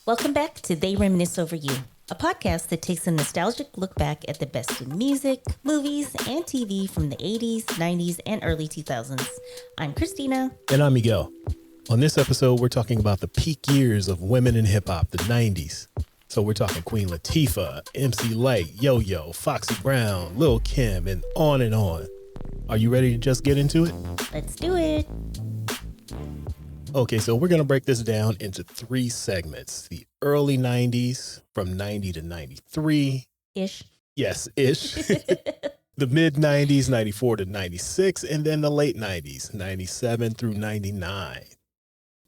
Welcome back to They Reminisce Over You, a podcast that takes a nostalgic look back at the best in music, movies, and TV from the 80s, 90s, and early 2000s. I'm Christina. And I'm Miguel. On this episode, we're talking about the peak years of women in hip-hop, the 90s. So we're talking Queen Latifah, MC Lyte, YoYo, Foxy Brown, Lil' Kim, and on and on. Are you ready to just get into it? Let's do it. Okay, so we're going to break this down into three segments. The early 90s, from 90 to 93. Ish. Yes, ish. The mid 90s, 94 to 96, and then the late 90s, 97 through 99.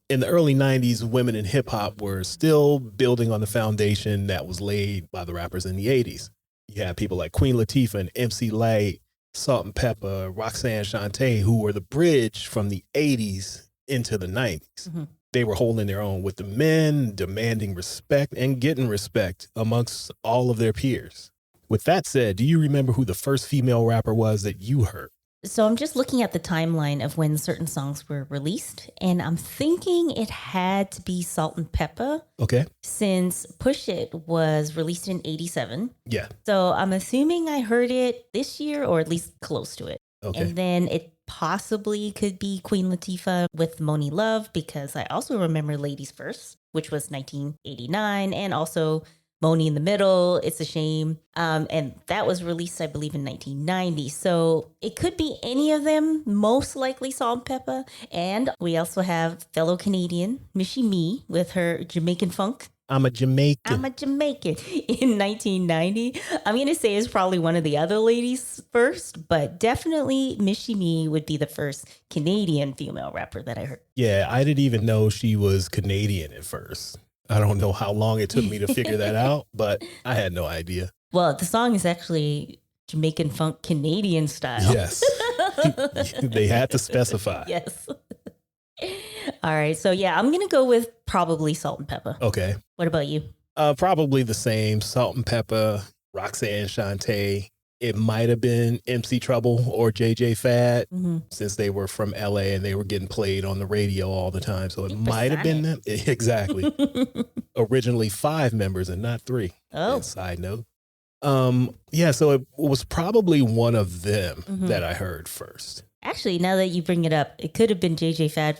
In the early 90s, women in hip hop were still building on the foundation that was laid by the rappers in the 80s. You had people like Queen Latifah and MC Lyte, Salt and Pepper, Roxanne Shante, who were the bridge from the 80s into the 90s. Mm-hmm. They were holding their own with the men, demanding respect and getting respect amongst all of their peers. With that said, do you remember who the first female rapper was that you heard? So I'm just looking at the timeline of when certain songs were released, and I'm thinking it had to be Salt and Pepper. Okay. Since Push It was released in 87. Yeah. So I'm assuming I heard it this year or at least close to it. Okay. And then it possibly could be Queen Latifah with Moni Love, because I also remember Ladies First, which was 1989, and also Moni in the Middle, It's a Shame. And that was released, I believe, in 1990. So it could be any of them, most likely Salt and Pepper. And we also have fellow Canadian, Michie Mee, with her Jamaican Funk. I'm a Jamaican in 1990. I'm going to say it's probably one of the other ladies first, but definitely Michie Mee would be the first Canadian female rapper that I heard. Yeah, I didn't even know she was Canadian at first. I don't know how long it took me to figure that out, but I had no idea. Well, the song is actually Jamaican Funk Canadian style. Yes. They had to specify. Yes. All right. So, yeah, I'm going to go with probably Salt and Pepper. Okay. What about you? Probably the same. Salt and Pepper, Roxanne Shante. It might have been MC Trouble or JJ Fad, since they were from LA and they were getting played on the radio all the time. So it might have been them. Exactly. Originally 5 members and not 3. Oh. Side note. Yeah, so it was probably one of them that I heard first. Actually, now that you bring it up, it could have been JJ Fad.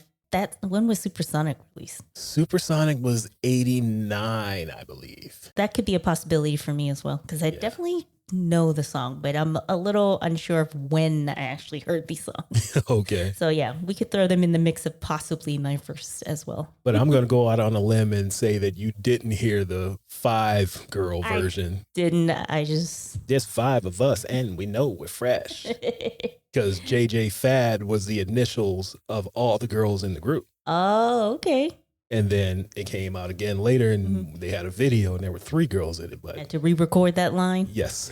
When was Supersonic released? Supersonic was 89, I believe. That could be a possibility for me as well, because I definitely know the song, but I'm a little unsure of when I actually heard these songs. Okay. So yeah, we could throw them in the mix of possibly my first as well. But I'm going to go out on a limb and say that you didn't hear the 5-girl version. There's 5 of us and we know we're fresh. Because JJ Fad was the initials of all the girls in the group. Oh, okay. And then it came out again later and they had a video and there were 3 girls in it. But had to re-record that line? Yes.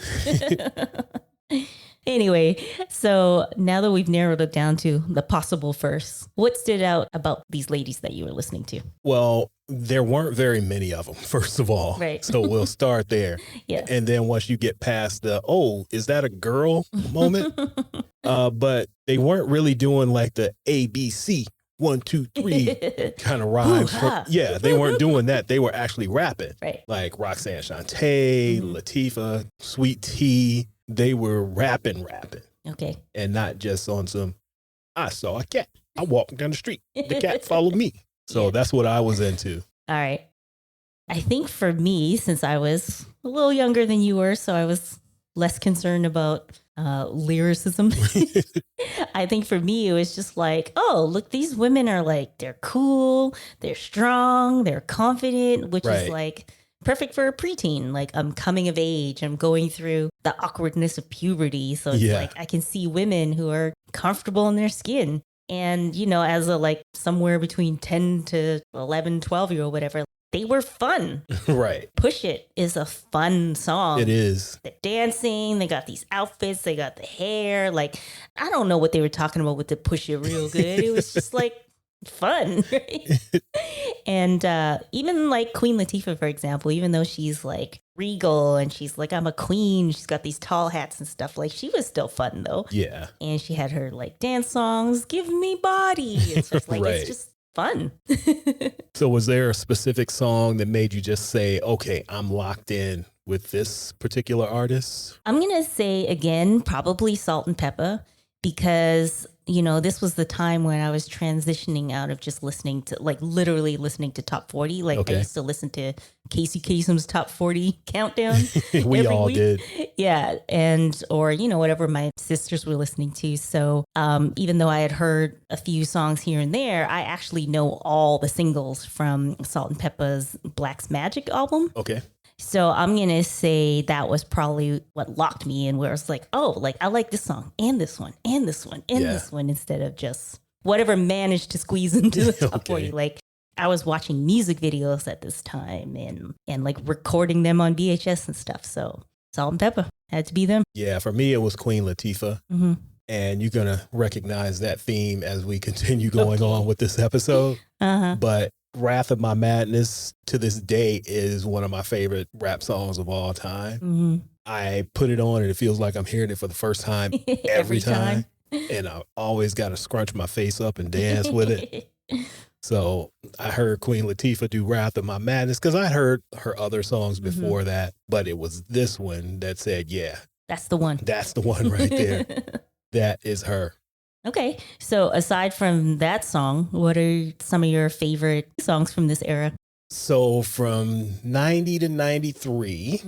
Anyway, so now that we've narrowed it down to the possible first, what stood out about these ladies that you were listening to? Well, there weren't very many of them, first of all. Right. So we'll start there. Yes. And then once you get past the, is that a girl moment? But they weren't really doing like the ABC 1, 2, 3 kind of rhymes. Yeah, they weren't doing that. They were actually rapping. Right. Like Roxanne Shante, Latifah, Sweet Tea. They were rapping. Okay. And not just on some, I saw a cat. I walked down the street. The cat followed me. So that's what I was into. All right. I think for me, since I was a little younger than you were, so I was less concerned about lyricism. I think for me, it was just like, oh, look, these women are like, they're cool, they're strong, they're confident, which is like perfect for a preteen. Like, I'm coming of age, I'm going through the awkwardness of puberty. So it's like, I can see women who are comfortable in their skin. And, you know, as a like somewhere between 10 to 11, 12-year-old, whatever, they were fun. Right. Push It is a fun song. It is. They're dancing. They got these outfits. They got the hair. Like, I don't know what they were talking about with the Push It real good. It was just like fun. Right? And even like Queen Latifah, for example, even though she's like regal and she's like, I'm a queen, she's got these tall hats and stuff, like she was still fun though. Yeah. And she had her like dance songs, Give Me Body. It's just like, it's just fun. So was there a specific song that made you just say, okay, I'm locked in with this particular artist? I'm going to say again, probably Salt and Pepper, because, you know, this was the time when I was transitioning out of just listening to, like, literally listening to top 40. Like, Okay. I used to listen to Casey Kasem's top 40 countdown. We every all week. did. Yeah. And, or, you know, whatever my sisters were listening to. So even though I had heard a few songs here and there, I actually know all the singles from Salt and Pepper's Black's Magic album. Okay. So I'm going to say that was probably what locked me in, where it's like, oh, like I like this song and this one and this one and this one, instead of just whatever managed to squeeze into the top 40. Like, I was watching music videos at this time and like recording them on VHS and stuff. So Salt and Pepper had to be them. Yeah, for me, it was Queen Latifah. Mm-hmm. And you're going to recognize that theme as we continue going on with this episode. But Wrath of My Madness to this day is one of my favorite rap songs of all time. I put it on and it feels like I'm hearing it for the first time every time. And I always got to scrunch my face up and dance with it. So I heard Queen Latifah do Wrath of My Madness because I heard her other songs before that, but it was this one that said, yeah, that's the one. That's the one right there. That is her. Okay. So aside from that song, what are some of your favorite songs from this era? So from 90 to 93,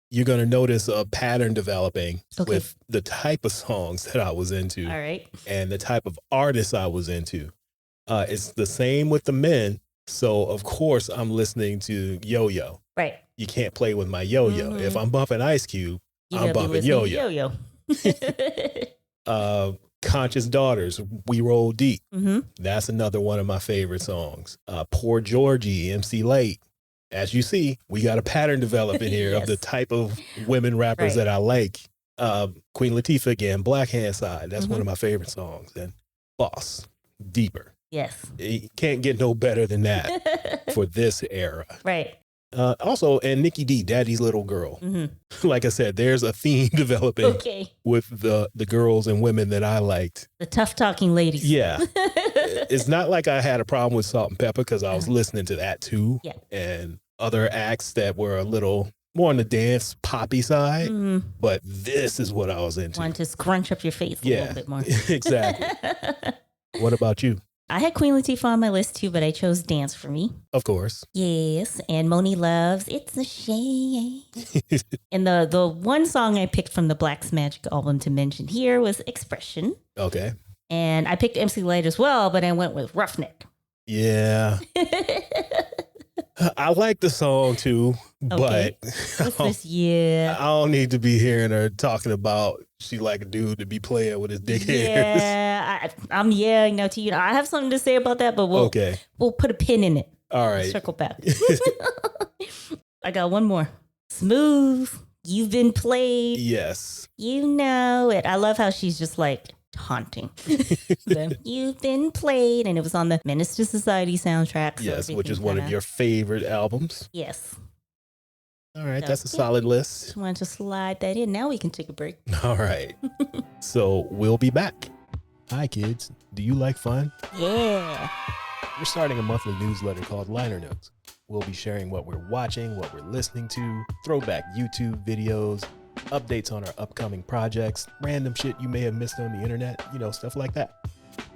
you're going to notice a pattern developing with the type of songs that I was into. All right. And the type of artists I was into. It's the same with the men. So, of course, I'm listening to YoYo. Right. You can't play with my YoYo. If I'm bumping Ice Cube, I'm bumping YoYo. Conscious Daughters, We Roll Deep. That's another one of my favorite songs. Poor Georgie, MC Lyte. As you see, we got a pattern developing here of the type of women rappers that I like. Queen Latifah again, Black Hand Side. That's one of my favorite songs. And Boss, Deeper. Yes. You can't get no better than that for this era. Right. Also, and Nikki D, Daddy's Little Girl. Like I said, there's a theme developing with the girls and women that I liked. The tough talking ladies. Yeah. It's not like I had a problem with Salt and Pepper because I was listening to that too. Yeah. And other acts that were a little more on the dance poppy side. But this is what I was into. Want to scrunch up your face a little bit more. Exactly. What about you? I had Queen Latifah on my list too, but I chose Dance for Me. Of course. Yes. And Moni Love's It's a Shame. And the one song I picked from the Black's Magic album to mention here was Expression. Okay. And I picked MC Lyte as well, but I went with Roughneck. Yeah. I like the song too, but I don't need to be hearing her talking about she like a dude to be playing with his dick hairs. Yeah, I'm now to you. I have something to say about that, but we'll put a pin in it. All right. Circle back. I got one more. Smooth. You've been played. Yes. You know it. I love how she's just like taunting. You've been played, and it was on the Menace to Society soundtrack. Yes, which is one of your favorite albums. Yes. All right, that's a solid list. Just wanted to slide that in. Now we can take a break. All right. So we'll be back. Hi, kids. Do you like fun? Yeah. We're starting a monthly newsletter called Liner Notes. We'll be sharing what we're watching, what we're listening to, throwback YouTube videos, updates on our upcoming projects, random shit you may have missed on the internet, stuff like that.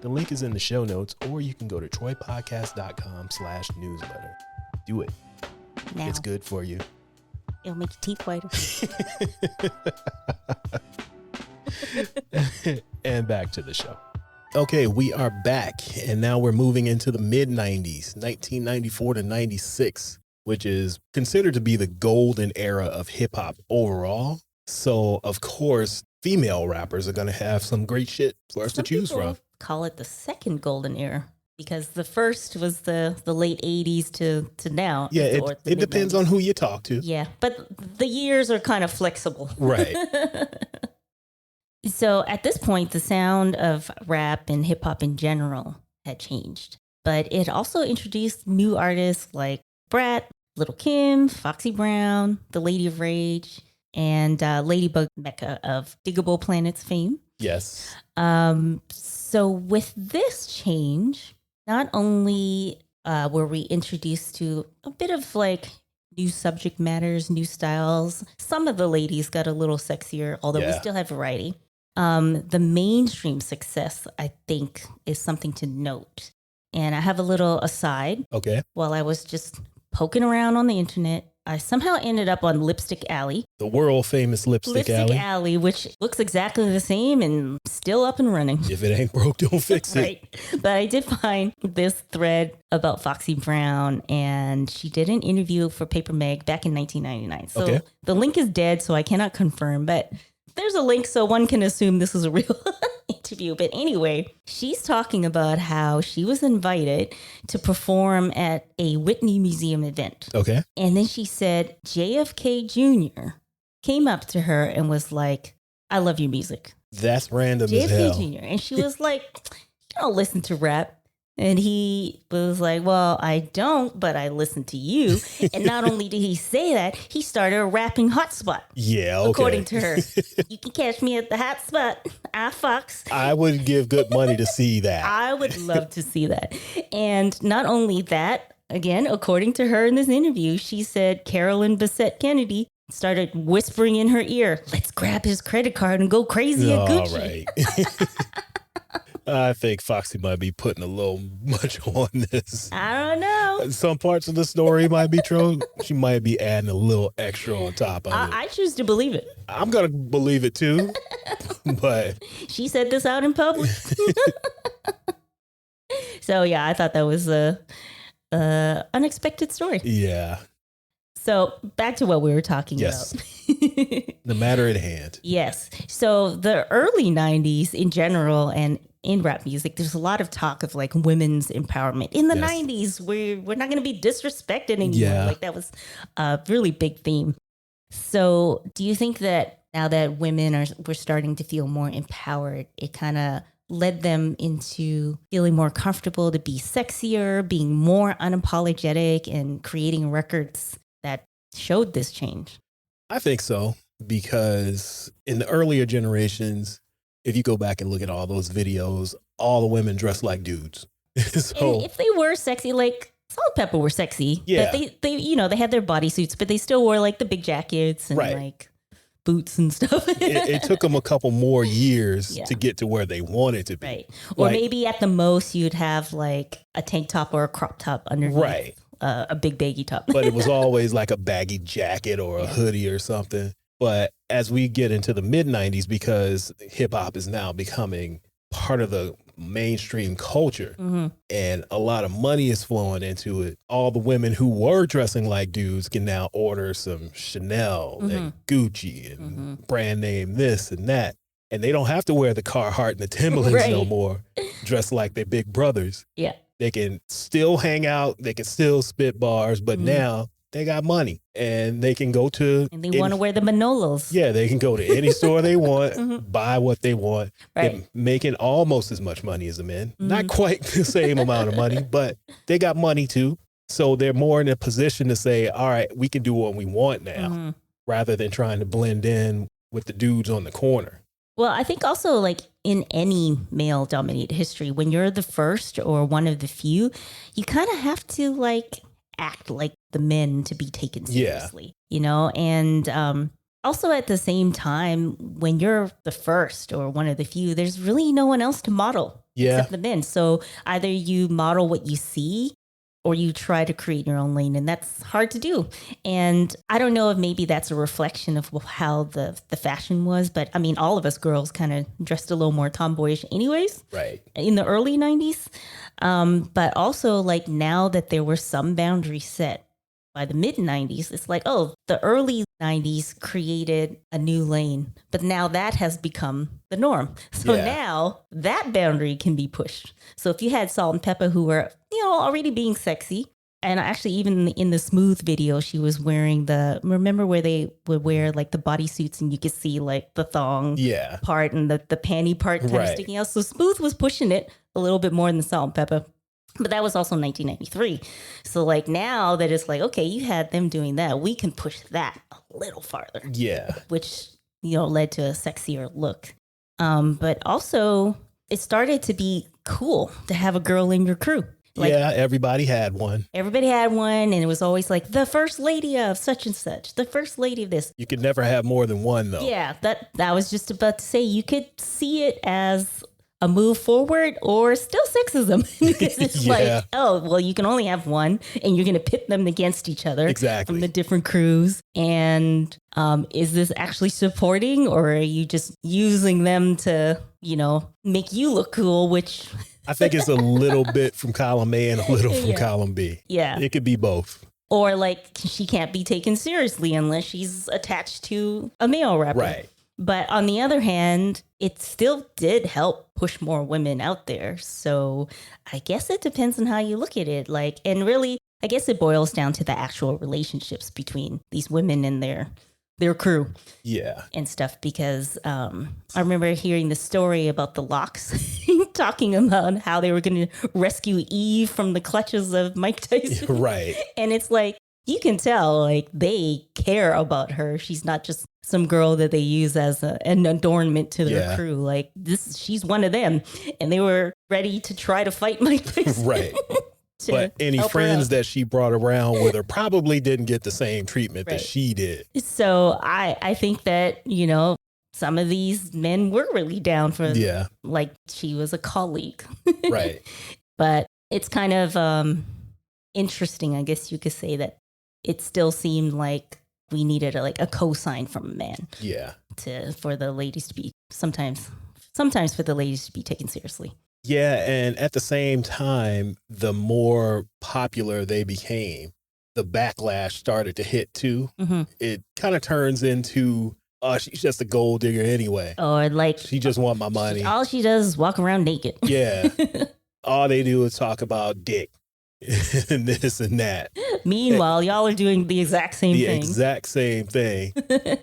The link is in the show notes, or you can go to troypodcast.com/newsletter. Do it. Now. It's good for you. It'll make your teeth whiter. And back to the show. Okay, we are back, and now we're moving into the mid-90s, 1994 to 96, which is considered to be the golden era of hip-hop overall. So, of course, female rappers are going to have some great shit for us to choose from. Call it the second golden era, because the first was the late 80s to now. Yeah, it depends on who you talk to. Yeah, but the years are kind of flexible. Right. So at this point, the sound of rap and hip hop in general had changed, but it also introduced new artists like Brat, Lil' Kim, Foxy Brown, the Lady of Rage, and Ladybug Mecca of Diggable Planets fame. Yes. So with this change, not only were we introduced to a bit of like new subject matters, new styles, some of the ladies got a little sexier, although we still have variety. The mainstream success, I think, is something to note. And I have a little aside. Okay. While I was just poking around on the internet, I somehow ended up on Lipstick Alley. The world famous Lipstick Alley. Lipstick Alley, which looks exactly the same and still up and running. If it ain't broke, don't fix it. Right. But I did find this thread about Foxy Brown, and she did an interview for Paper Mag back in 1999. So the link is dead, so I cannot confirm, but there's a link, so one can assume this is a real interview. But anyway, she's talking about how she was invited to perform at a Whitney Museum event. Okay. And then she said JFK Jr. came up to her and was like, I love your music. That's random as hell. JFK Jr. And she was like, you don't listen to rap. And he was like, well, I don't, but I listen to you. And not only did he say that, he started a rapping hotspot. Yeah, okay. According to her. You can catch me at the hotspot. I Fox. I would give good money to see that. I would love to see that. And not only that, again, according to her in this interview, she said Carolyn Bessette Kennedy started whispering in her ear, let's grab his credit card and go crazy at Gucci. All right. I think Foxy might be putting a little much on this. I don't know. Some parts of the story might be true. She might be adding a little extra on top of it. I choose to believe it. I'm going to believe it too. But she said this out in public. So yeah, I thought that was a unexpected story. Yeah. So back to what we were talking about. The matter at hand. Yes. So the early 90s in general and in rap music, there's a lot of talk of like women's empowerment. In the 90s, we're not going to be disrespected anymore. Yeah. Like that was a really big theme. So do you think that now that women we're starting to feel more empowered, it kind of led them into feeling more comfortable to be sexier, being more unapologetic, and creating records that showed this change? I think so, because in the earlier generations, if you go back and look at all those videos, all the women dressed like dudes. So and if they were sexy, like Salt-N-Pepa were sexy. Yeah. But they they had their bodysuits, but they still wore like the big jackets and like boots and stuff. it took them a couple more years to get to where they wanted to be. Right. Or maybe at the most you'd have like a tank top or a crop top underneath. Right. A big baggy top. But it was always like a baggy jacket or a hoodie or something. But as we get into the mid 90s, because hip hop is now becoming part of the mainstream culture and a lot of money is flowing into it, all the women who were dressing like dudes can now order some Chanel and Gucci and brand name this and that. And they don't have to wear the Carhartt and the Timberlands no more, dressed like their big brothers. Yeah. They can still hang out. They can still spit bars, but now they got money and they can go to. And they want to wear the Manolos. Yeah, they can go to any store they want, buy what they want. Right. They're making almost as much money as the men. Not quite the same amount of money, but they got money too. So they're more in a position to say, all right, we can do what we want now, rather than trying to blend in with the dudes on the corner. Well, I think also like in any male dominated history, when you're the first or one of the few, you kind of have to like act like the men to be taken seriously, you know? And also at the same time, when you're the first or one of the few, there's really no one else to model except the men. So either you model what you see or you try to create your own lane, and that's hard to do. And I don't know if maybe that's a reflection of how the fashion was, but I mean, all of us girls kind of dressed a little more tomboyish anyways. Right. In the early 90s. But also like now that there were some boundaries set by the mid 90s, it's like, oh, the early 90s created a new lane, but now that has become the norm. So now that boundary can be pushed. So if you had Salt-N-Pepa who were, already being sexy, and actually even in the Smooth video, she was wearing remember where they would wear like the bodysuits and you could see like the thong part and the panty part kind of sticking out. So Smooth was pushing it a little bit more than Salt-N-Pepa. But that was also 1993. So like now that it's like, okay, you had them doing that, we can push that a little farther. Yeah. Which, led to a sexier look. But also it started to be cool to have a girl in your crew. Like, yeah, everybody had one. everybody had one, and it was always like the first lady of such and such, the first lady of this. You could never have more than one, though. Yeah, that I was just about to say. You could see it as a move forward or still sexism because it's like, oh, well, you can only have one, and you're going to pit them against each other Exactly. from the different crews. And is this actually supporting, or are you just using them to, make you look cool? Which I think it's a little bit from column A and a little from Yeah. column B. Yeah. It could be both. Or like she can't be taken seriously unless she's attached to a male rapper. Right. But on the other hand, it still did help push more women out there. So I guess it depends on how you look at it. Like, and really, I guess it boils down to the actual relationships between these women and their crew. Yeah. And stuff, because I remember hearing the story about the Locks talking about how they were going to rescue Eve from the clutches of Mike Tyson. Right. And it's like, you can tell, like, they care about her. She's not just some girl that they use as an adornment to their crew. Like, she's one of them. And they were ready to try to fight Mike Tyson. Right. But any friends that she brought around with her probably didn't get the same treatment that she did. So I think that, some of these men were really down for, like, she was a colleague. Right. But it's kind of interesting, I guess you could say, that it still seemed like we needed a cosign from a man. Yeah. For the ladies to be sometimes for the ladies to be taken seriously. Yeah. And at the same time, the more popular they became, the backlash started to hit too. Mm-hmm. It kind of turns into, she's just a gold digger anyway. Or like, she just want my money. All she does is walk around naked. Yeah. All they do is talk about dick and this and that. Meanwhile, y'all are doing the exact same thing. The exact same thing.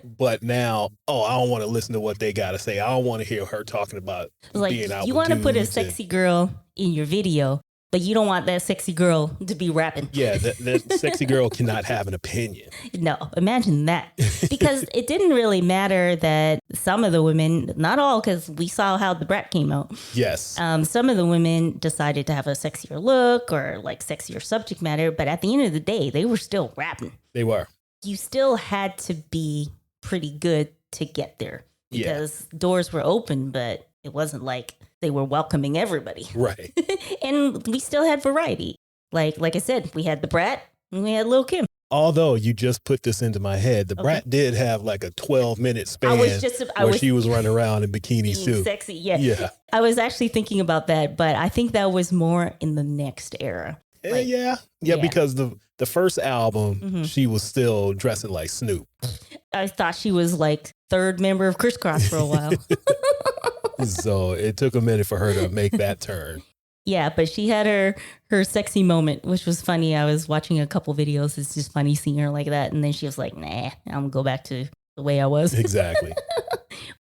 But now, I don't want to listen to what they got to say. I don't want to hear her talking about being out. You want to put a sexy girl in your video, but you don't want that sexy girl to be rapping. Yeah, that sexy girl cannot have an opinion. No, imagine that. Because it didn't really matter that some of the women, not all, because we saw how the brat came out. Yes. Some of the women decided to have a sexier look or like sexier subject matter. But at the end of the day, they were still rapping. They were. You still had to be pretty good to get there because doors were open, but it wasn't like they were welcoming everybody. Right. And we still had variety. Like I said, we had the brat and we had Lil' Kim. Although you just put this into my head, the brat did have like a 12-minute span where she was running around in bikini suit. Sexy, yeah. I was actually thinking about that, but I think that was more in the next era. Yeah, because the first album, she was still dressing like Snoop. I thought she was like third member of Crisscross for a while. So it took a minute for her to make that turn. Yeah, but she had her sexy moment, which was funny. I was watching a couple videos. It's just funny seeing her like that. And then she was like, nah, I'm going to go back to the way I was. Exactly.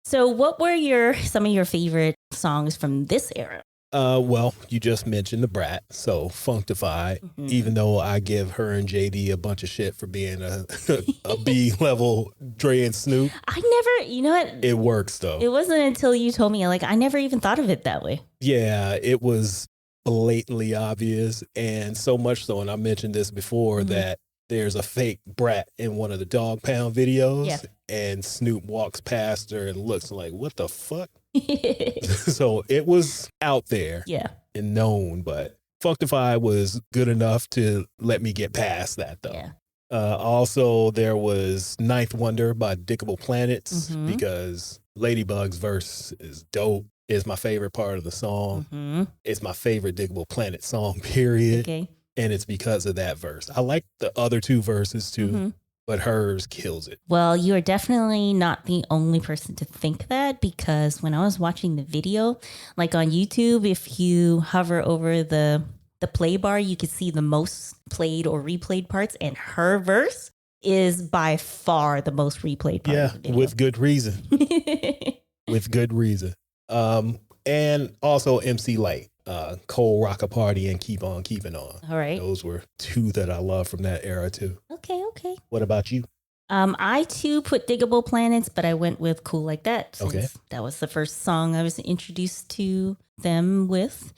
So what were some of your favorite songs from this era? Well, you just mentioned the brat, so Functified, even though I give her and JD a bunch of shit for being a B-level Dre and Snoop. I never, you know what? It works, though. It wasn't until you told me, I never even thought of it that way. Yeah, it was blatantly obvious, and so much so, and I mentioned this before, that there's a fake brat in one of the Dog Pound videos, and Snoop walks past her and looks like, what the fuck? So it was out there and known, but Functified was good enough to let me get past that, though. Yeah. Also, there was Ninth Wonder by Dickable Planets, because Ladybug's verse is dope. It's my favorite part of the song. It's my favorite Dickable Planet song, period. Okay. And it's because of that verse. I like the other two verses too, but hers kills it. Well, you are definitely not the only person to think that, because when I was watching the video, like on YouTube, if you hover over the play bar, you could see the most played or replayed parts, and her verse is by far the most replayed part of the video. With good reason. With good reason. And also MC Lyte. Cold Rock a Party and Keep On Keeping On. All right. Those were two that I love from that era too. Okay. What about you? I too put Diggable Planets, but I went with Cool Like That. Since that was the first song I was introduced to them with.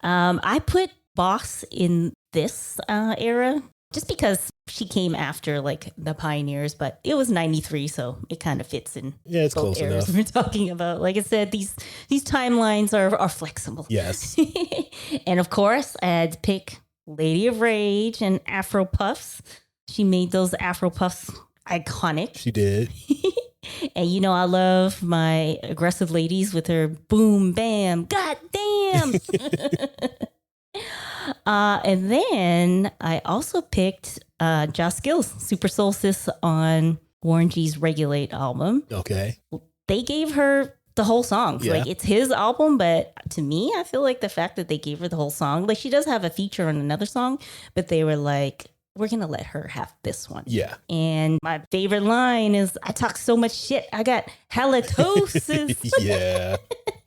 I put boss in this era, just because she came after like the pioneers, but it was 93, so it kind of fits in it's both close eras enough. we're talking about. Like I said, these timelines are flexible. Yes. And of course, I had to pick Lady of Rage and Afro Puffs. She made those Afro Puffs iconic. She did. And you know, I love my aggressive ladies with her boom, bam, god damn. And then I also picked Joss Skills, Super Solstice on Warren G's Regulate album. Okay. They gave her the whole song. Yeah. Like, it's his album, but to me, I feel like the fact that they gave her the whole song, like, she does have a feature on another song, but they were like, we're going to let her have this one. Yeah. And my favorite line is, I talk so much shit. I got halitosis. Yeah.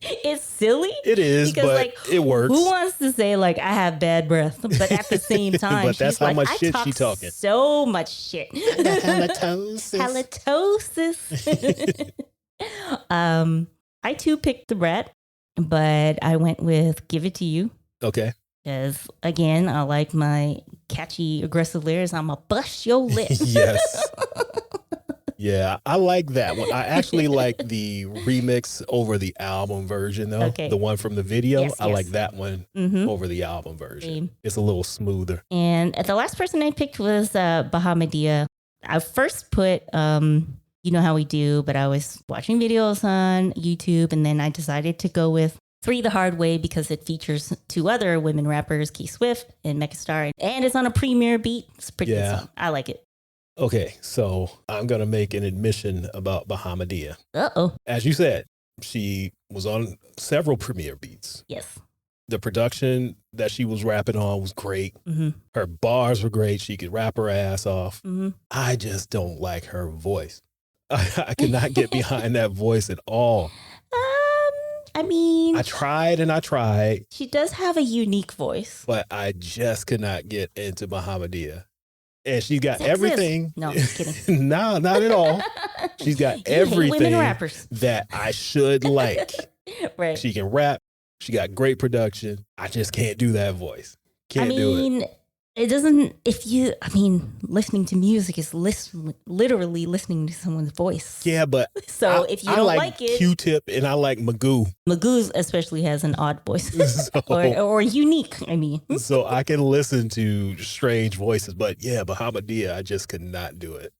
It's silly. It is, because, but like, it works. Who wants to say, like, I have bad breath? But at the same time, but that's she's how like, much I shit talk she talking. so much shit. Halitosis. I too picked the Brat, but I went with Give It to You. Okay. Because again, I like my catchy, aggressive lyrics. I'm a bust your lip. Yes. Yeah, I like that one. I actually like the remix over the album version, though. Okay. The one from the video. Yes, I yes. like that one over the album version. Same. It's a little smoother. And the last person I picked was Bahamadia. I first put, you know how we do, but I was watching videos on YouTube, and then I decided to go with Three the Hard Way because it features two other women rappers, Key Swift and Megastar, and it's on a premiere beat. It's a pretty good song. I like it. Okay, so I'm going to make an admission about Bahamadia. Uh-oh. As you said, she was on several premiere beats. Yes. The production that she was rapping on was great. Her bars were great. She could rap her ass off. I just don't like her voice. I cannot get behind that voice at all. I mean, I tried and I tried. She does have a unique voice. But I just could not get into Bahamadia. And she's got Sexist. Everything. No, just kidding. No, not at all. She's got everything women rappers that I should like. Right. She can rap. She got great production. I just can't do that voice. Can't do it. It doesn't, listening to music is literally listening to someone's voice. Yeah, but so if you don't like it. Q-Tip and I like Magoo. Magoo especially has an odd voice. or unique, So I can listen to strange voices, but yeah, Bahamadia, I just could not do it.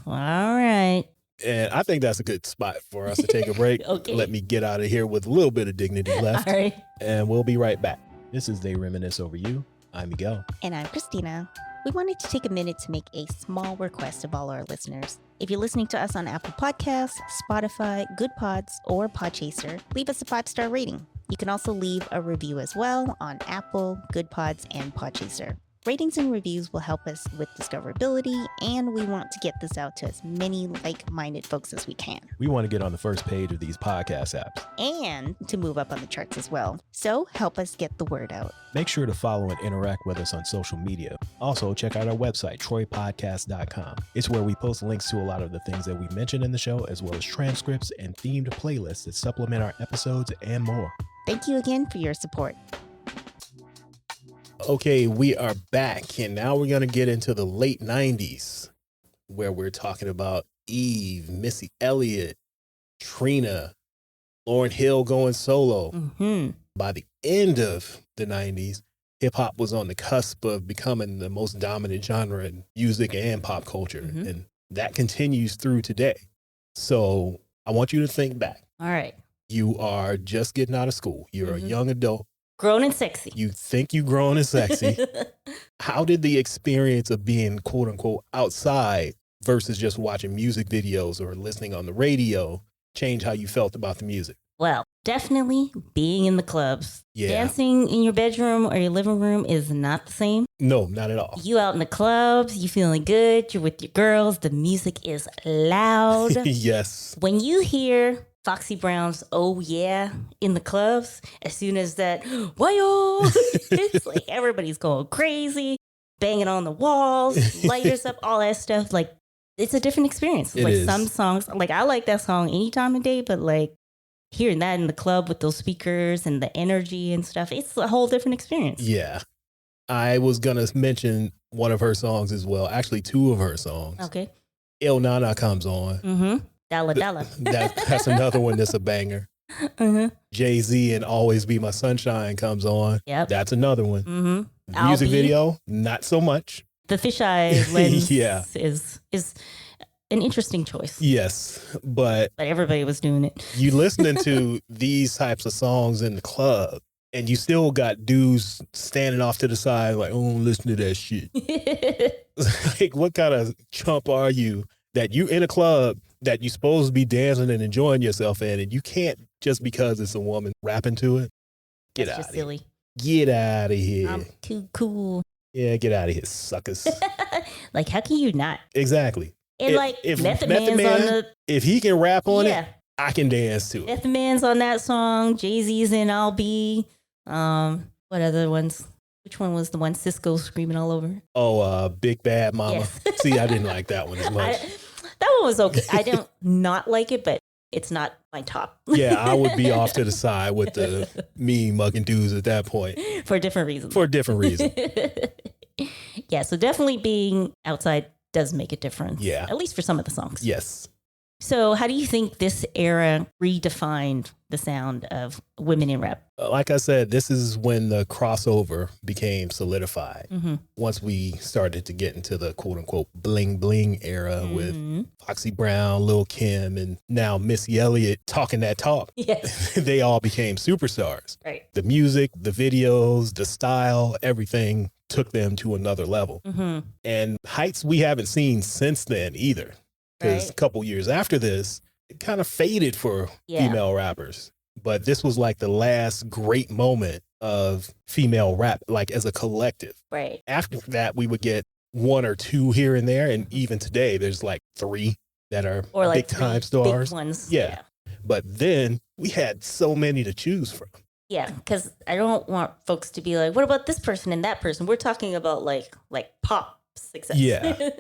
All right. And I think that's a good spot for us to take a break. Okay. Let me get out of here with a little bit of dignity left. All right. And we'll be right back. This is They Reminisce Over You. I'm Miguel. And I'm Christina. We wanted to take a minute to make a small request of all our listeners. If you're listening to us on Apple Podcasts, Spotify, Goodpods, or Podchaser, leave us a 5-star rating. You can also leave a review as well on Apple, Goodpods, and Podchaser. Ratings and reviews will help us with discoverability, and we want to get this out to as many like-minded folks as we can. We want to get on the first page of these podcast apps. And to move up on the charts as well. So help us get the word out. Make sure to follow and interact with us on social media. Also, check out our website, troypodcast.com. It's where we post links to a lot of the things that we mentioned in the show, as well as transcripts and themed playlists that supplement our episodes and more. Thank you again for your support. Okay, we are back, and now we're going to get into the late 90s, where we're talking about Eve, Missy Elliott, Trina, Lauryn Hill going solo. By the end of the 90s, hip-hop was on the cusp of becoming the most dominant genre in music and pop culture, and that continues through today. So I want you to think back. All right. You are just getting out of school. You're a young adult. Grown and sexy. You think you grown and sexy. How did the experience of being quote unquote outside versus just watching music videos or listening on the radio change how you felt about the music? Well, definitely being in the clubs. Yeah. Dancing in your bedroom or your living room is not the same. No, not at all. You out in the clubs, you feeling good, you're with your girls, the music is loud. Yes. When you hear Foxy Brown's "Oh Yeah" in the clubs, as soon as that YoYo, it's like everybody's going crazy, banging on the walls, lighters up, all that stuff. Like, it's a different experience. It like is. Some songs, like I like that song any time of day, but like hearing that in the club with those speakers and the energy and stuff, it's a whole different experience. Yeah. I was going to mention one of her songs as well. Actually, two of her songs. Okay. Il Nana comes on. Mm-hmm. Dollar Dollar. That's another one that's a banger. Mm-hmm. Jay-Z and Always Be My Sunshine comes on. Yep. That's another one. Mm-hmm. The music video, not so much. The fisheye lens Yeah. is an interesting choice. Yes, but Everybody was doing it. you listening to these types of songs in the club, and you still got dudes standing off to the side like, oh, listen to that shit. Like, what kind of chump are you that you in a club that you're supposed to be dancing and enjoying yourself in, and you can't just because it's a woman rapping to it? Get That's out just of here. silly. Get out of here. I'm too cool. Yeah, get out of here, suckers. Like, how can you not? Exactly. And Method Man's on the if he can rap on yeah. it, I can dance to it. Method Man's on that song. Jay-Z's in I'll Be. What other ones? Which one was the one Cisco screaming all over? Oh, Big Bad Mama. Yes. See, I didn't like that one as much. That one was okay. I don't not like it, but it's not my top. Yeah, I would be off to the side with the mean mugging dudes at that point. For different reasons. For a different reason. Yeah, so definitely being outside does make a difference. Yeah. At least for some of the songs. Yes. So how do you think this era redefined the sound of women in rap? Like I said, this is when the crossover became solidified. Mm-hmm. Once we started to get into the quote unquote bling bling era with Mm-hmm. Foxy Brown, Lil' Kim, and now Missy Elliott talking that talk. Yes. They all became superstars. Right. The music, the videos, the style, everything took them to another level. Mm-hmm. And heights we haven't seen since then either. Because Right. a couple years after this, it kind of faded for Yeah. female rappers. But this was like the last great moment of female rap, like as a collective. Right. After that, we would get one or two here and there. And even today, there's like three that are Or like big time three stars. big ones. Yeah. But then we had so many to choose from. Yeah, because I don't want folks to be like, what about this person and that person? We're talking about like pop success. Yeah.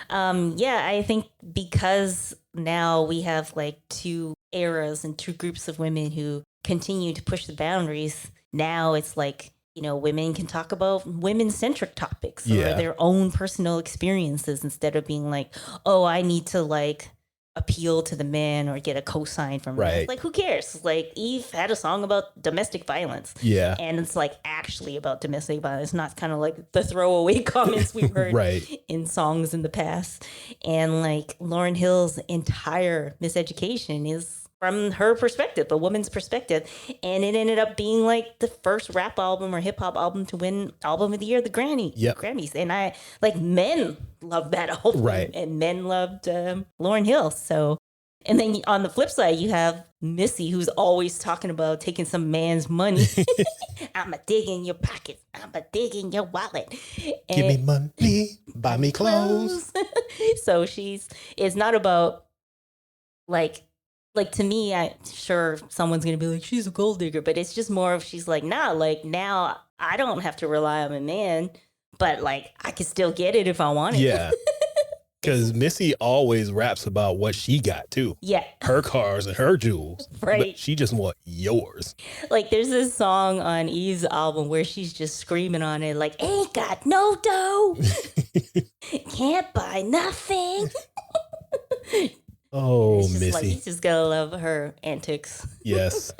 Yeah, I think because now we have like two eras and two groups of women who continue to push the boundaries. Now it's like, you know, women can talk about women-centric topics or Yeah. their own personal experiences instead of being like, oh, I need to like appeal to the men or get a cosign from them. Right. Like, who cares? Like, Eve had a song about domestic violence. Yeah. And it's like actually about domestic violence, not kind of like the throwaway comments we've heard Right. in songs in the past. And like Lauryn Hill's entire miseducation is from her perspective, a woman's perspective. And it ended up being like the first rap album or hip hop album to win Album of the Year, the Yep. Grammys. And I like men loved that album. Right. And men loved Lauryn Hill. So, and then on the flip side, you have Missy, who's always talking about taking some man's money. I'ma dig in your pockets. I'ma dig in your wallet. Give me money, buy me clothes. So it's not about like to me, I sure someone's gonna be like, she's a gold digger, but it's just more of she's like, nah, like now I don't have to rely on a man, but like I can still get it if I want it. Yeah. Because Missy always raps about what she got too. Yeah. Her cars and her jewels. Right. But she just want yours. Like there's this song on Eve's album where she's just screaming on it like, ain't got no dough. Can't buy nothing. Oh, It's just Missy. like, you just gotta love her antics. Yes.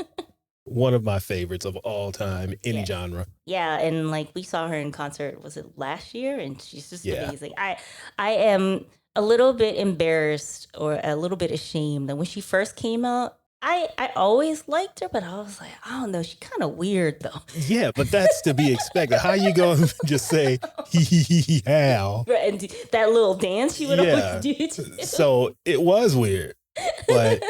One of my favorites of all time, any Yeah. genre. Yeah, and like we saw her in concert, was it last year? And she's just Yeah. amazing. I am a little bit embarrassed or a little bit ashamed that when she first came out, I always liked her, but I was like, I don't know, she's kind of weird though. Yeah, but that's to be expected. How you going to just say, hee how? Right, and that little dance she would Yeah. always do. Too. So it was weird. But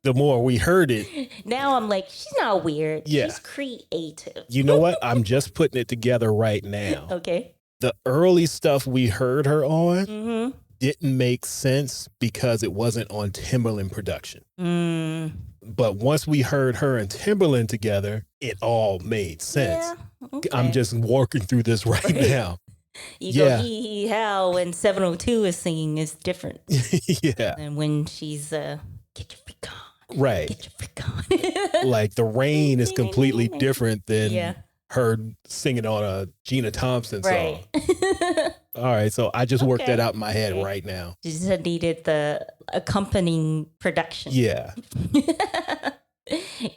the more we heard it, Now I'm like, she's not weird. Yeah. She's creative. you know what? I'm just putting it together right now. Okay. The early stuff we heard her on Mm-hmm. didn't make sense because it wasn't on Timberland production. Mm. But once we heard her and Timberland together, it all made sense. Yeah. Okay. I'm just working through this right now. You Yeah. go hee how when 702 is singing is different Yeah, than when she's get your freak on. right. Get your freak on. Like the rain is completely different than Yeah. her singing on a Gina Thompson song. Right. All right, so I just worked that out in my head right now. You just needed the accompanying production. Yeah.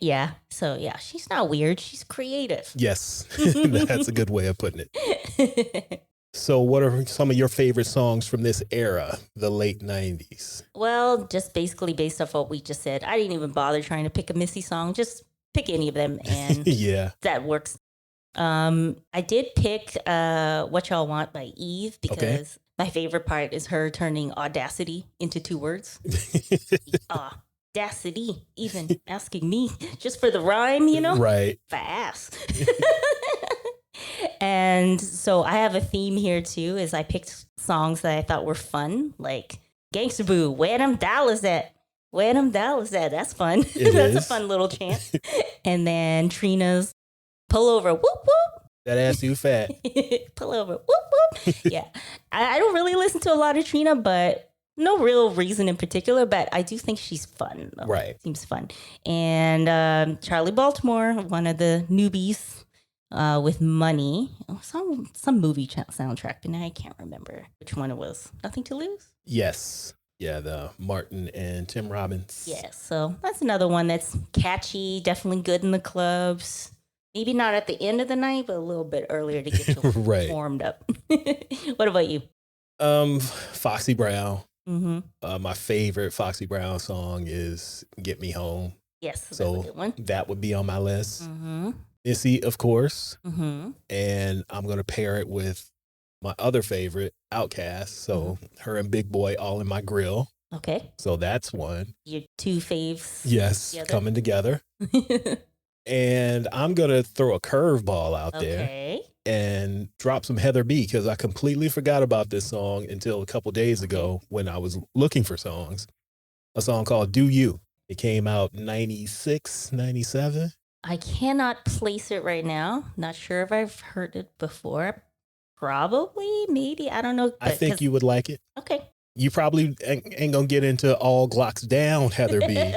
Yeah. So yeah, she's not weird. She's creative. Yes, that's a good way of putting it. So what are some of your favorite songs from this era, the late 90s? Well, just basically based off what we just said. I didn't even bother trying to pick a Missy song. Just pick any of them and Yeah. that works. I did pick What Y'all Want by Eve because my favorite part is her turning audacity into 2 words. Audacity, even asking me just for the rhyme, you know? Right. Fast. And so I have a theme here too, is I picked songs that I thought were fun, like Gangsta Boo, Where Them Dollars At? Where Them Dollars At? That's fun. That's a fun little chant. And then Trina's Pull Over, Whoop Whoop. That ass too fat. Pull Over, Whoop Whoop. Yeah. I don't really listen to a lot of Trina, but no real reason in particular, but I do think she's fun. Though. Right. Seems fun. And Charlie Baltimore, one of the newbies, with Money. Some movie soundtrack, but now I can't remember which one it was. Nothing to Lose? Yes. Yeah, the Martin and Tim Robbins. Yeah, so that's another one that's catchy, definitely good in the clubs. Maybe not at the end of the night, but a little bit earlier to get you Right. warmed up. What about you? Foxy Brown. Mm-hmm. My favorite Foxy Brown song is Get Me Home. Yes, that's So a good one. that would be on my list. Mm-hmm. Missy, of course. Mm-hmm. And I'm going to pair it with my other favorite, Outkast. So her and Big Boy all in my grill. Okay. So that's one. Your 2 faves. Yes, together. coming together. And I'm going to throw a curveball out there Okay. and drop some Heather B, because I completely forgot about this song until a couple days ago when I was looking for songs. A song called Do You. It came out 96, 97. I cannot place it right now. Not sure if I've heard it before. Probably, maybe. I don't know. I think you would like it. Okay. You probably ain't gonna get into All Glocks Down, Heather B,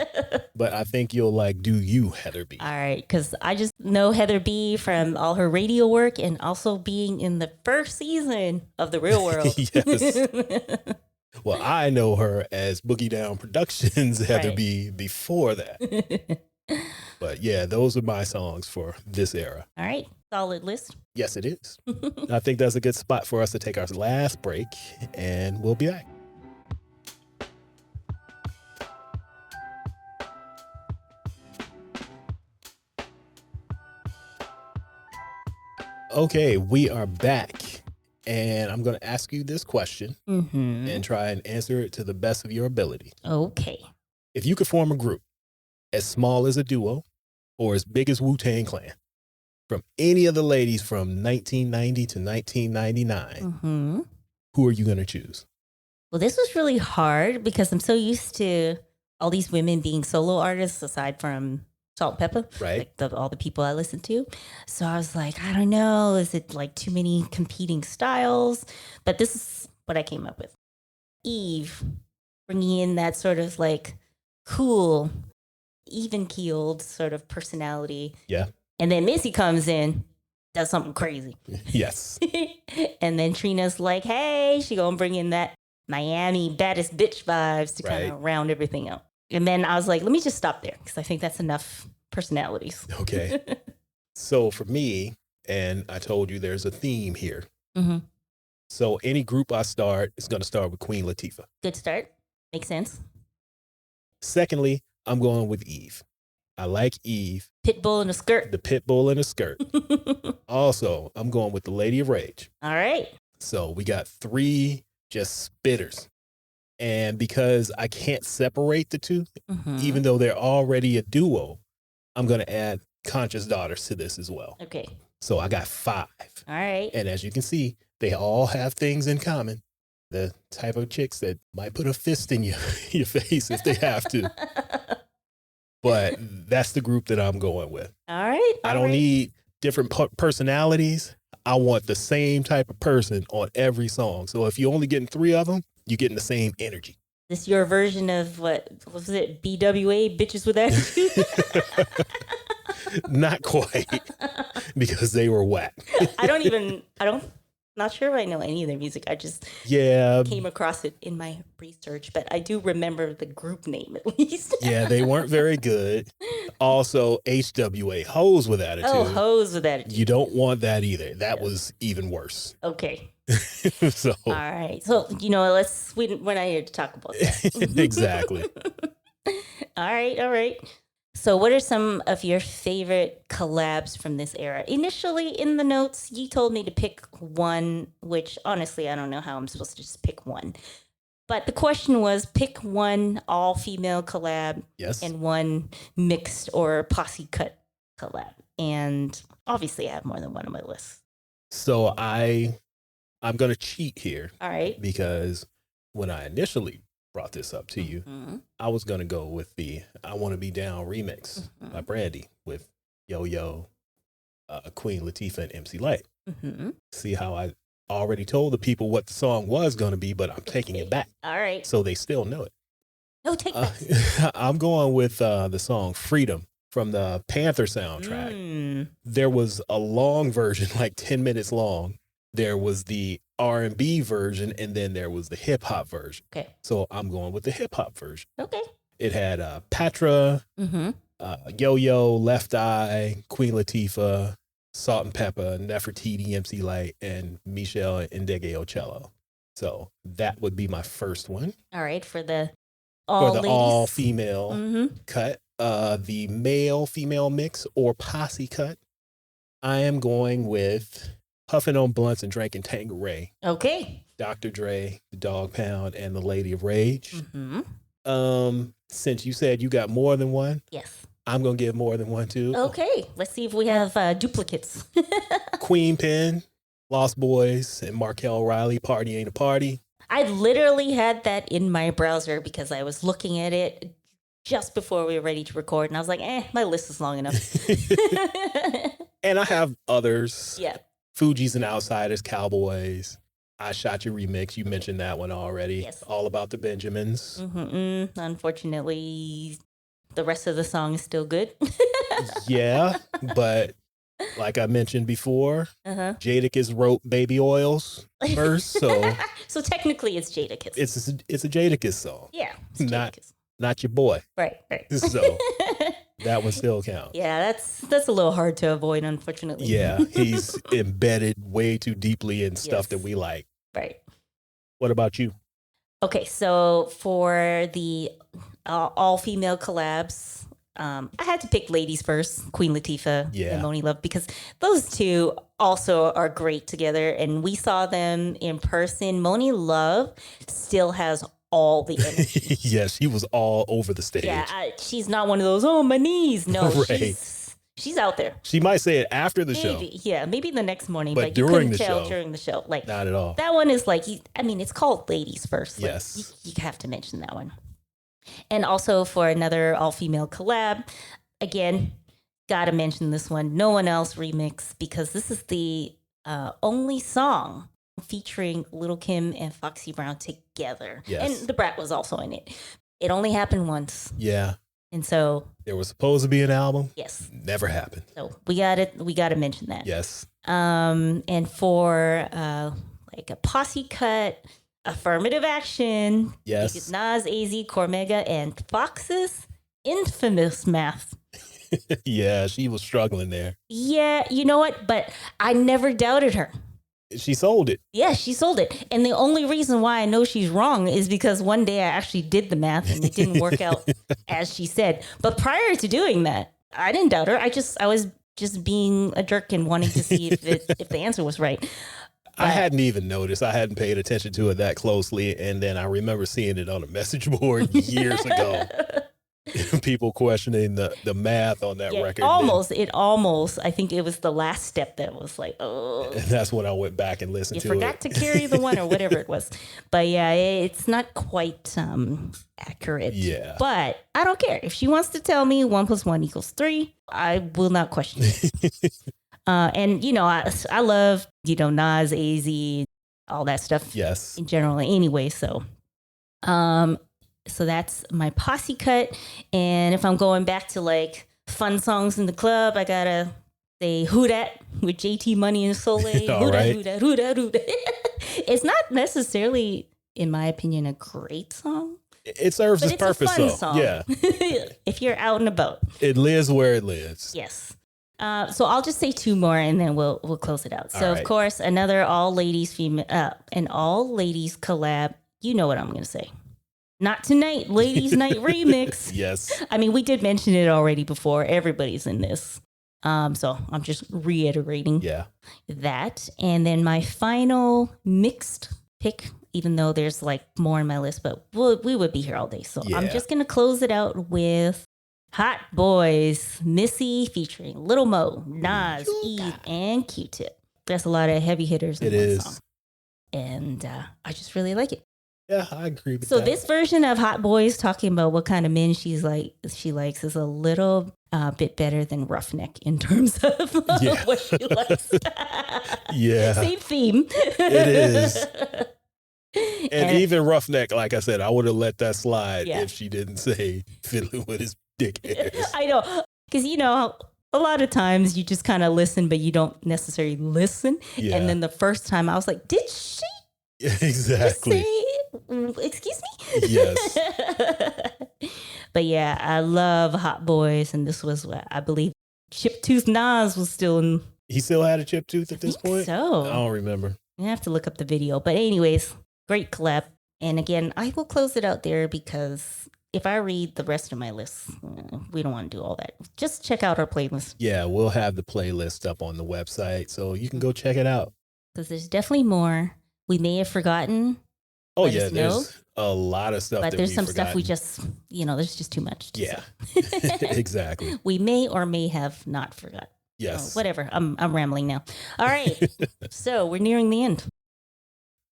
but I think you'll like Do You, Heather B. All right, because I just know Heather B from all her radio work and also being in the first season of The Real World. Yes. Well, I know her as Boogie Down Productions, Heather Right. B, before that. But yeah, those are my songs for this era. All right, solid list. Yes, it is. I think that's a good spot for us to take our last break, and we'll be back. Okay, we are back, and I'm going to ask you this question and try and answer it to the best of your ability. Okay. If you could form a group as small as a duo or as big as Wu-Tang Clan, from any of the ladies from 1990 to 1999, who are you going to choose? Well, this was really hard because I'm so used to all these women being solo artists aside from Salt and Pepper, Right. like all the people I listen to. So I was like, I don't know. Is it like too many competing styles? But this is what I came up with. Eve, bringing in that sort of like cool, even-keeled sort of personality. Yeah. And then Missy comes in, does something crazy. Yes. And then Trina's like, hey, she gonna bring in that Miami baddest bitch vibes to kind of round everything out. And then I was like, let me just stop there because I think that's enough personalities. Okay. So for me, and I told you there's a theme here. Mm-hmm. So any group I start is going to start with Queen Latifah. Good start. Makes sense. Secondly, I'm going with Eve. I like Eve, Pitbull in a skirt. the pit bull in a skirt. Also, I'm going with the Lady of Rage. All right. So we got 3 just spitters. And because I can't separate the two, even though they're already a duo, I'm going to add Conscious Daughters to this as well. Okay. So I got 5. All right. And as you can see, they all have things in common. The type of chicks that might put a fist in your face if they have to. But that's the group that I'm going with. All right. I don't need different personalities. I want the same type of person on every song. So if you're only getting 3 of them, you're getting the same energy. This your version of what was it? BWA, bitches with attitude. Not quite, because they were whack. Not sure if I know any of their music. I just Yeah. came across it in my research, but I do remember the group name at least. Yeah, they weren't very good. Also, HWA, Hoes with Attitude. Oh, Hoes with Attitude. You don't want that either. That was even worse. Okay. So, all right. So, we're not here to talk about that. exactly. All right. So what are some of your favorite collabs from this era? Initially in the notes, you told me to pick one, which honestly, I don't know how I'm supposed to just pick one. But the question was pick one all-female collab Yes. and one mixed or posse cut collab. And obviously I have more than one on my list. So I'm going to cheat here. All right. Because when I initially brought this up to you, I was going to go with the I Want to Be Down remix by Brandy with YoYo, Queen Latifah, and MC Lyte. See how I already told the people what the song was going to be, but I'm taking it back. All right. So they still know it. No, take that. I'm going with the song Freedom from the Panther soundtrack. There was a long version, like 10 minutes long. There was the R&B version, and then there was the hip hop version. Okay. So I'm going with the hip hop version. Okay. It had Patra, Yo-Yo, Left Eye, Queen Latifah, Salt and Pepper, Nefertiti, MC Lyte, and Michelle Ndege Ocello. So that would be my first one. All right. For the all female cut, the male female mix or posse cut, I am going with Puffing on Blunts and Drinking Tanqueray. Okay. Dr. Dre, the Dog Pound, and the Lady of Rage. Since you said you got more than one, yes, I'm going to give more than one too. Okay. Let's see if we have duplicates. Queen Pen, Lost Boys, and Markel Riley, Party Ain't a Party. I literally had that in my browser because I was looking at it just before we were ready to record. And I was like, my list is long enough. And I have others. Yeah. Fugees and Outsiders, Cowboys. I Shot Your remix. You mentioned that one already. Yes. All About the Benjamins. Unfortunately, the rest of the song is still good. Yeah, but like I mentioned before, Jadakiss wrote Baby Oils first, so so technically it's Jadakiss. It's a Jadakiss song. Yeah, not your boy. Right. So that one still counts. Yeah, that's a little hard to avoid, unfortunately. Yeah, he's embedded way too deeply in stuff that we like. Right. What about you? Okay, so for the all-female collabs, I had to pick ladies first, Queen Latifah and Moni Love, because those two also are great together, and we saw them in person. Moni Love still has all the energy. Yes, she was all over the stage. Yeah, she's not one of those, my knees. No, right. She's out there. She might say it after the show. Yeah, maybe the next morning, but you during couldn't the tell show, during the show. Like, not at all. That one is like, it's called Ladies First. Like, yes. You have to mention that one. And also for another all-female collab, again, gotta mention this one, No One Else remix, because this is the only song featuring Lil' Kim and Foxy Brown together. Yes. And the Brat was also in it. It only happened once. Yeah. And so there was supposed to be an album. Yes. Never happened. So we gotta mention that. Yes. And for like a posse cut, affirmative action. Yes. Nas, AZ, Cormega, and Fox's infamous math. Yeah, she was struggling there. Yeah, you know what? But I never doubted her. She sold it. Yeah, she sold it. And the only reason why I know she's wrong is because one day I actually did the math and it didn't work out as she said. But prior to doing that, I didn't doubt her. I was just being a jerk and wanting to see if the answer was right. But I hadn't even noticed. I hadn't paid attention to it that closely. And then I remember seeing it on a message board years ago. People questioning the math on that record. It almost, I think it was the last step that was like, oh. And that's when I went back and listened to it. You forgot to carry the one or whatever it was. But yeah, it's not quite accurate. Yeah. But I don't care. If she wants to tell me 1 + 1 = 3, I will not question it. And, I love, Nas, AZ, all that stuff. Yes. In general anyway. So that's my posse cut. And if I'm going back to like fun songs in the club, I gotta say Who Dat with JT Money and Soleil. All Who Dat, right. who dat, who dat, who dat. It's not necessarily, in my opinion, a great song. It serves But its it's purpose, a fun though. song. Yeah. If you're out and about. It lives where it lives. Yes. So I'll just say 2 more and then we'll close it out. So All of right. course, another all ladies an all ladies collab. You know what I'm gonna say. Not Tonight, Ladies Night remix. Yes. I mean, we did mention it already before. Everybody's in this. So I'm just reiterating Yeah. that. And then my final mixed pick, even though there's like more on my list, but we would be here all day. So I'm Yeah. just gonna close it out with Hot Boys, Missy featuring Lil Mo, Nas, Eve, and Q-Tip. That's a lot of heavy hitters in It one is. song. And I just really like it. Yeah, I agree with So that. this version of Hot Boys talking about what kind of men she likes is a little bit better than Roughneck in terms of Yeah. what she likes. Yeah. Same theme. It is. And even Roughneck, like I said, I would have let that slide Yeah. if she didn't say fiddling with his dick hairs. I know. Because, a lot of times you just kind of listen, but you don't necessarily listen. Yeah. And then the first time I was like, did she Exactly. say, excuse me? Yes. But yeah, I love Hot Boys. And this was what I believe Chiptooth Nas was still in. He still had a chip tooth at this point? So I don't remember. I have to look up the video. But anyways, great collab. And again, I will close it out there because if I read the rest of my list, we don't want to do all that. Just check out our playlist Yeah, we'll have the playlist up on the website, so you can go check it out. because there's definitely more. We may have forgotten, Oh, Let yeah, us know. there's a lot of stuff but that there's we've some stuff we forgotten. just, there's just too much. To Yeah, say. exactly. We may or may have not forgotten. Yes. So whatever. I'm rambling now. All right. So we're nearing the end.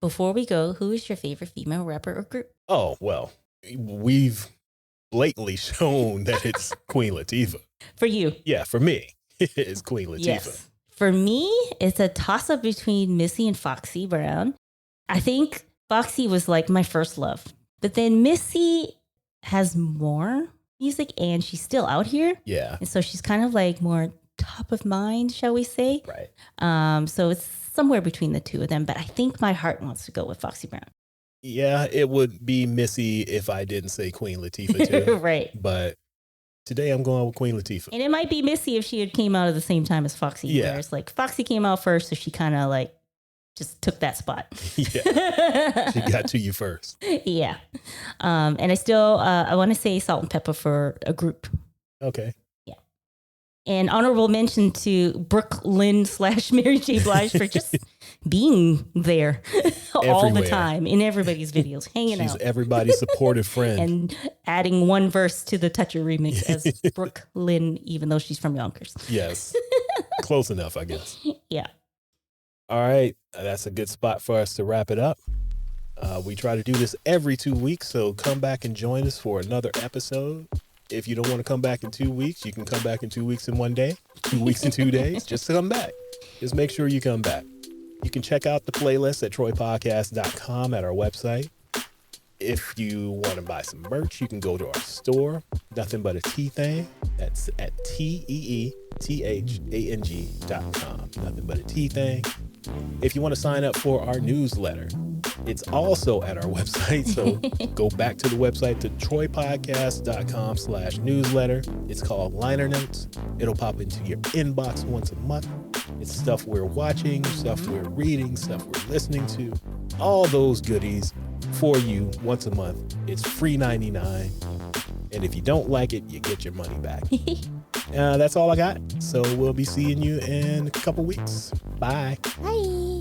Before we go, who is your favorite female rapper or group? Oh, well, we've blatantly shown that it's Queen Latifah. For you. Yeah, for me, it's Queen Latifah. Yes. For me, it's a toss-up between Missy and Foxy Brown. I think Foxy was like my first love. But then Missy has more music and she's still out here. Yeah, And so she's kind of like more top of mind, shall we say. right. So it's somewhere between the two of them. But I think my heart wants to go with Foxy Brown. Yeah, it would be Missy if I didn't say Queen Latifah too. Right. But today I'm going with Queen Latifah. And it might be Missy if she had came out at the same time as Foxy. Yeah. Whereas like Foxy came out first, so she kind of like just took that spot. Yeah, she got to you first. Yeah. And I still, I want to say Salt and Pepper for a group. Okay. And honorable mention to Brooklyn / Mary J. Blige for just being there all the Everywhere. time in everybody's videos, hanging She's out. everybody's supportive friend. And adding one verse to the Toucher remix as Brooklyn, even though she's from Yonkers. Yes. Close enough, I guess. Yeah. All right. That's a good spot for us to wrap it up. We try to do this every 2 weeks, so come back and join us for another episode. If you don't want to come back in 2 weeks, you can come back in 2 weeks in 1 day, 2 weeks in 2 days. Just come back. Just make sure you come back. You can check out the playlist at troypodcast.com at our website. If you want to buy some merch, you can go to our store, Nothing But a Tea Thing. That's at TEETHANG.com. Nothing But a Tea Thing. If you want to sign up for our newsletter, it's also at our website. So go back to the website to troypodcast.com/newsletter. It's called Liner Notes. It'll pop into your inbox once a month. It's stuff we're watching, stuff we're reading, stuff we're listening to, all those goodies for you once a month. It's free 99. And if you don't like it, you get your money back. That's all I got. So we'll be seeing you in a couple weeks. Bye. Bye.